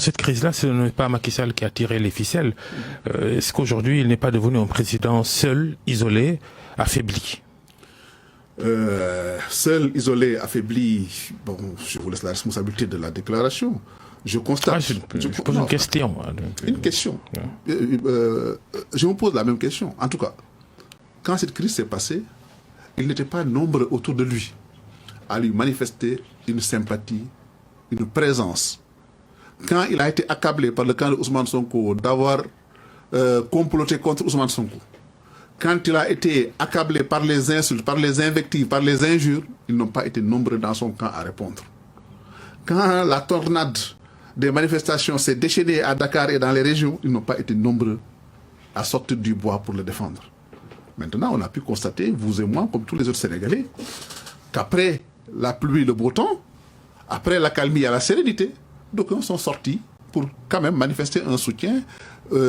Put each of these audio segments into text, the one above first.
cette crise-là, ce n'est pas Macky Sall qui a tiré les ficelles. Est-ce qu'aujourd'hui, il n'est pas devenu un président seul, isolé, affaibli? Seul, isolé, affaibli, bon, je vous laisse la responsabilité de la déclaration. Je constate... je pose une question. Une question. Je me pose la même question. En tout cas, quand cette crise s'est passée, il n'était pas nombreux autour de lui à lui manifester une sympathie, une présence. Quand il a été accablé par le camp de Ousmane Sonko d'avoir comploté contre Ousmane Sonko, quand il a été accablé par les insultes, par les invectives, par les injures, ils n'ont pas été nombreux dans son camp à répondre. Quand la tornade des manifestations s'est déchaînée à Dakar et dans les régions, ils n'ont pas été nombreux à sortir du bois pour le défendre. Maintenant, on a pu constater, vous et moi, comme tous les autres Sénégalais, qu'après la pluie et le beau temps, après l'accalmie et la sérénité, d'aucuns sont sortis pour quand même manifester un soutien,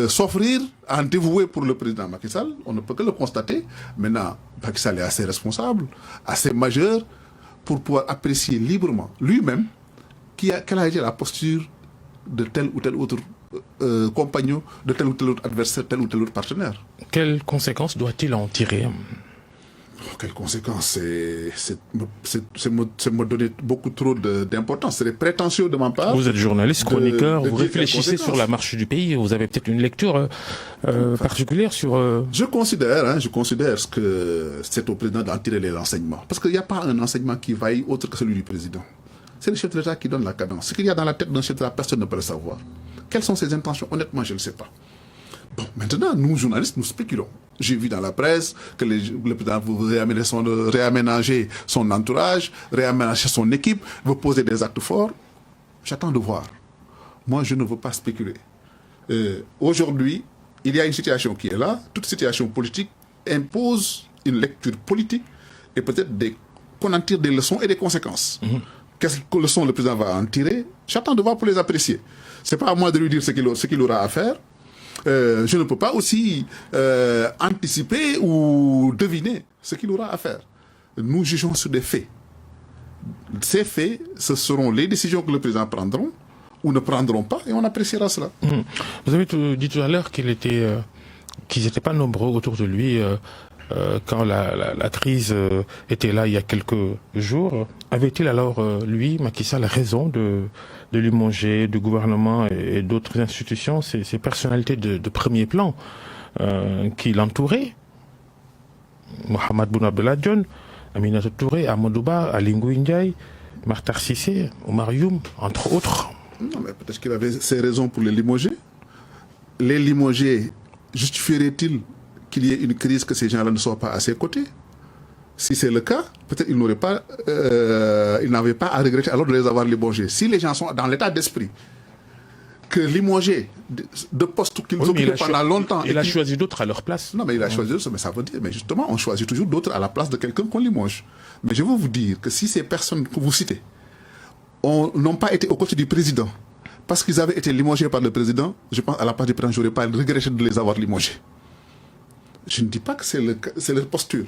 s'offrir en dévoué pour le président Macky Sall. On ne peut que le constater. Maintenant, Macky Sall est assez responsable, assez majeur pour pouvoir apprécier librement lui-même quelle a été la posture de tel ou tel autre compagnon, de tel ou tel autre adversaire, tel ou tel autre partenaire. Quelles conséquences doit-il en tirer? Quelles conséquences? C'est me donner beaucoup trop d'importance. C'est prétentieux de ma part. Vous êtes journaliste, chroniqueur, vous réfléchissez sur la marche du pays. Vous avez peut-être une lecture particulière sur... Je considère que c'est au président d'en tirer les enseignements. Parce qu'il n'y a pas un enseignement qui vaille autre que celui du président. C'est le chef de l'État qui donne la cadence. Ce qu'il y a dans la tête d'un chef de l'État, personne ne peut le savoir. Quelles sont ses intentions? Honnêtement, je ne le sais pas. Bon, maintenant, nous, journalistes, nous spéculons. J'ai vu dans la presse que le président veut réaménager son entourage, réaménager son équipe, veut poser des actes forts. J'attends de voir. Moi, je ne veux pas spéculer. Aujourd'hui, il y a une situation qui est là. Toute situation politique impose une lecture politique et peut-être qu'on en tire des leçons et des conséquences. Quelles leçons le président va en tirer? J'attends de voir pour les apprécier. Ce n'est pas à moi de lui dire ce qu'il aura à faire. Je ne peux pas aussi anticiper ou deviner ce qu'il aura à faire. Nous jugeons sur des faits. Ces faits, ce seront les décisions que le président prendra ou ne prendront pas et on appréciera cela. Vous avez dit tout à l'heure qu'ils n'étaient pas nombreux autour de lui quand la crise était là il y a quelques jours. Avait-il alors, lui, Macky Sall, raison de limoger du gouvernement et d'autres institutions, ces personnalités de premier plan qui l'entouraient? Mohamed Boun Abdallah Dionne, Aminata Touré, Amadou Ba, Aly Ngouille Ndiaye, Makhtar Cissé, Oumar Youm, entre autres. Non, mais peut-être qu'il avait ses raisons pour les limoger. Les limoger justifierait-il qu'il y ait une crise que ces gens-là ne soient pas à ses côtés? Si c'est le cas, peut-être il n'avait pas à regretter alors de les avoir limogés. Si les gens sont dans l'état d'esprit que limogés de postes qu'ils occupaient pendant longtemps... Il a choisi d'autres à leur place. Non, mais il a choisi d'autres, mais ça veut dire... Mais justement, on choisit toujours d'autres à la place de quelqu'un qu'on limoge. Mais je veux vous dire que si ces personnes que vous citez n'ont pas été aux côtés du président, parce qu'ils avaient été limogés par le président, je pense à la place du président, je n'aurais pas regretté de les avoir limogés. Je ne dis pas que c'est leur posture.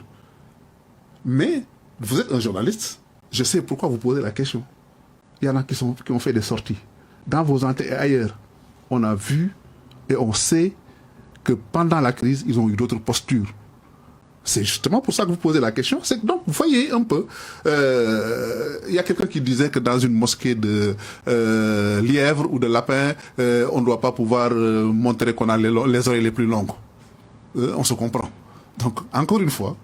Mais vous êtes un journaliste, je sais pourquoi vous posez la question. Il y en a qui ont fait des sorties. Dans vos antennes et ailleurs, on a vu et on sait que pendant la crise, ils ont eu d'autres postures. C'est justement pour ça que vous posez la question. Donc, vous voyez un peu, il y a quelqu'un qui disait que dans une mosquée de lièvre ou de lapin, on ne doit pas pouvoir montrer qu'on a les oreilles les plus longues. On se comprend. Donc, encore une fois,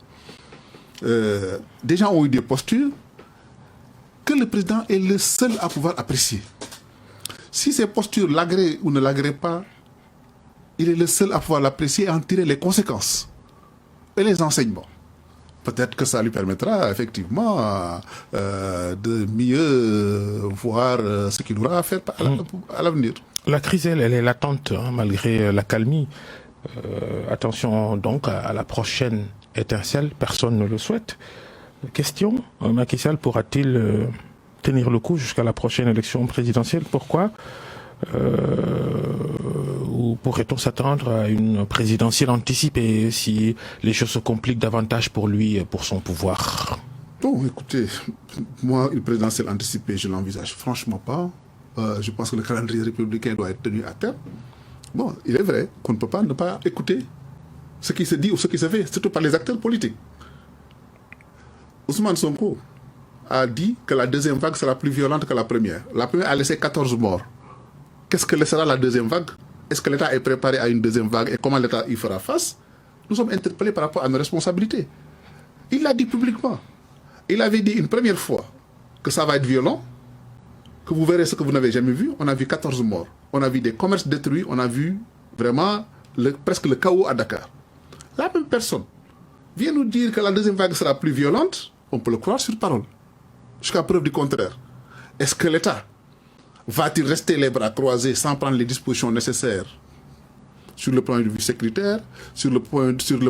des gens ont eu des postures que le président est le seul à pouvoir apprécier. Si ces postures l'agréent ou ne l'agréent pas, il est le seul à pouvoir l'apprécier et en tirer les conséquences et les enseignements. Peut-être que ça lui permettra effectivement de mieux voir ce qu'il aura à faire à l'avenir. La crise, elle est latente, hein, malgré l'accalmie. Attention donc à la prochaine étincelle, personne ne le souhaite. Question, Macky Sall pourra-t-il tenir le coup jusqu'à la prochaine élection présidentielle? Pourquoi? Ou pourrait-on s'attendre à une présidentielle anticipée si les choses se compliquent davantage pour lui, pour son pouvoir? Bon, écoutez, moi, une présidentielle anticipée, je ne l'envisage franchement pas. je pense que le calendrier républicain doit être tenu à terme. Bon, il est vrai qu'on ne peut pas ne pas écouter ce qui se dit ou ce qui se fait, surtout par les acteurs politiques. Ousmane Sonko a dit que la deuxième vague sera plus violente que la première. La première a laissé 14 morts. Qu'est-ce que laissera la deuxième vague? Est-ce que l'État est préparé à une deuxième vague et comment l'État y fera face? Nous sommes interpellés par rapport à nos responsabilités. Il l'a dit publiquement. Il avait dit une première fois que ça va être violent, que vous verrez ce que vous n'avez jamais vu. On a vu 14 morts. On a vu des commerces détruits. On a vu vraiment presque le chaos à Dakar. La même personne vient nous dire que la deuxième vague sera plus violente. On peut le croire sur parole. Jusqu'à preuve du contraire. Est-ce que l'État va-t-il rester les bras croisés sans prendre les dispositions nécessaires sur le plan de vue sécuritaire, sur le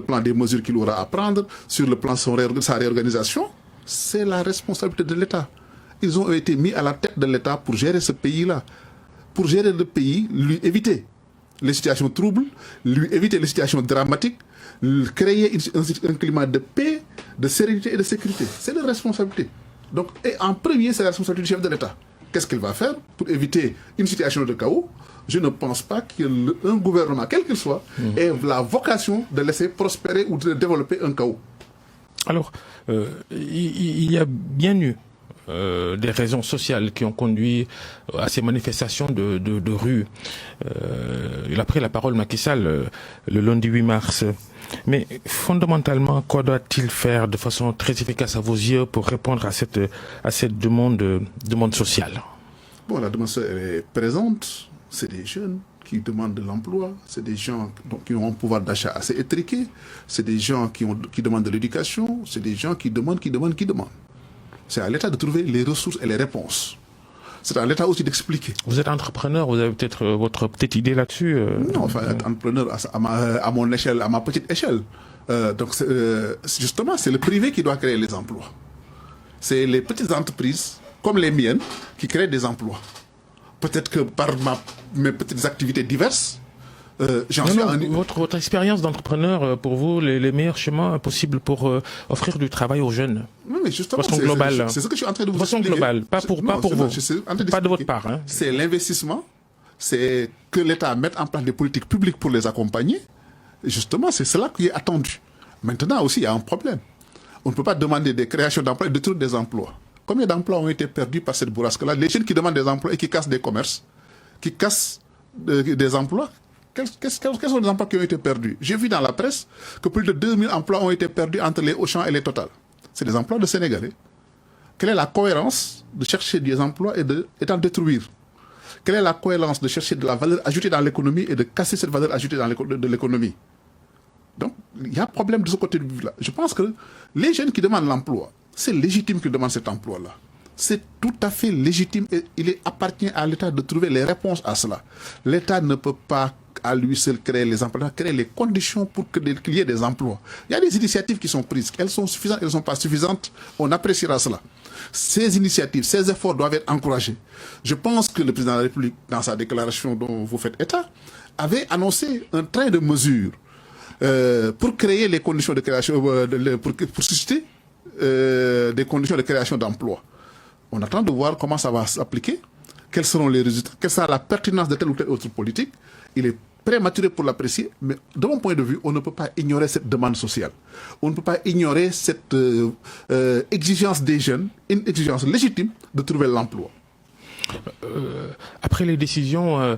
plan des mesures qu'il aura à prendre, sur le plan de sa réorganisation? C'est la responsabilité de l'État. Ils ont été mis à la tête de l'État pour gérer ce pays-là. Pour gérer le pays, lui éviter les situations troubles, lui éviter les situations dramatiques, créer un climat de paix, de sérénité et de sécurité. C'est leur responsabilité. Donc, et en premier, c'est la responsabilité du chef de l'État. Qu'est-ce qu'il va faire pour éviter une situation de chaos? Je ne pense pas qu'un gouvernement, quel qu'il soit, ait la vocation de laisser prospérer ou de développer un chaos. Alors, il y a bien eu des raisons sociales qui ont conduit à ces manifestations de rue. Il a pris la parole, Macky Sall, le lundi 8 mars. Mais fondamentalement, quoi doit-il faire de façon très efficace à vos yeux pour répondre à cette demande sociale? Bon, la demande sociale est présente. C'est des jeunes qui demandent de l'emploi, c'est des gens qui ont un pouvoir d'achat assez étriqué, c'est des gens qui demandent de l'éducation, c'est des gens qui demandent. C'est à l'État de trouver les ressources et les réponses. C'est à l'État aussi d'expliquer. Vous êtes entrepreneur, vous avez peut-être votre petite idée là-dessus Non, enfin, être entrepreneur à mon échelle, à ma petite échelle. Donc, justement, c'est le privé qui doit créer les emplois. C'est les petites entreprises, comme les miennes, qui créent des emplois. Peut-être que par mes petites activités diverses, votre expérience d'entrepreneur, pour vous, les meilleurs chemins possibles pour offrir du travail aux jeunes? Oui, mais justement, façon globale. C'est ce que je suis en train de vous expliquer. Façon globale, pas pour vous, pas de votre part. Hein. C'est l'investissement, c'est que l'État mette en place des politiques publiques pour les accompagner. Et justement, c'est cela qui est attendu. Maintenant aussi, il y a un problème. On ne peut pas demander des créations d'emplois et détruire des emplois. Combien d'emplois ont été perdus par cette bourrasque-là? Les jeunes qui demandent des emplois et qui cassent des commerces, qui cassent des emplois. Quels sont les emplois qui ont été perdus? J'ai vu dans la presse que plus de 2000 emplois ont été perdus entre les Auchan et les Total. C'est des emplois de Sénégalais. Quelle est la cohérence de chercher des emplois et d'en détruire? Quelle est la cohérence de chercher de la valeur ajoutée dans l'économie et de casser cette valeur ajoutée de l'économie? Donc, il y a un problème de ce côté de vue-là. Je pense que les jeunes qui demandent l'emploi, c'est légitime qu'ils demandent cet emploi-là. C'est tout à fait légitime et il appartient à l'État de trouver les réponses à cela. L'État ne peut pas à lui seul créer les emplois, créer les conditions pour qu'il y ait des emplois. Il y a des initiatives qui sont prises. Elles sont suffisantes, elles ne sont pas suffisantes. On appréciera cela. Ces initiatives, ces efforts doivent être encouragés. Je pense que le président de la République, dans sa déclaration dont vous faites état, avait annoncé un train de mesures pour créer les conditions de création, pour susciter des conditions de création d'emplois. On attend de voir comment ça va s'appliquer, quels seront les résultats, quelle sera la pertinence de telle ou telle autre politique. Il est prématuré pour l'apprécier, mais de mon point de vue, on ne peut pas ignorer cette demande sociale. On ne peut pas ignorer cette exigence des jeunes, une exigence légitime de trouver l'emploi. Après les décisions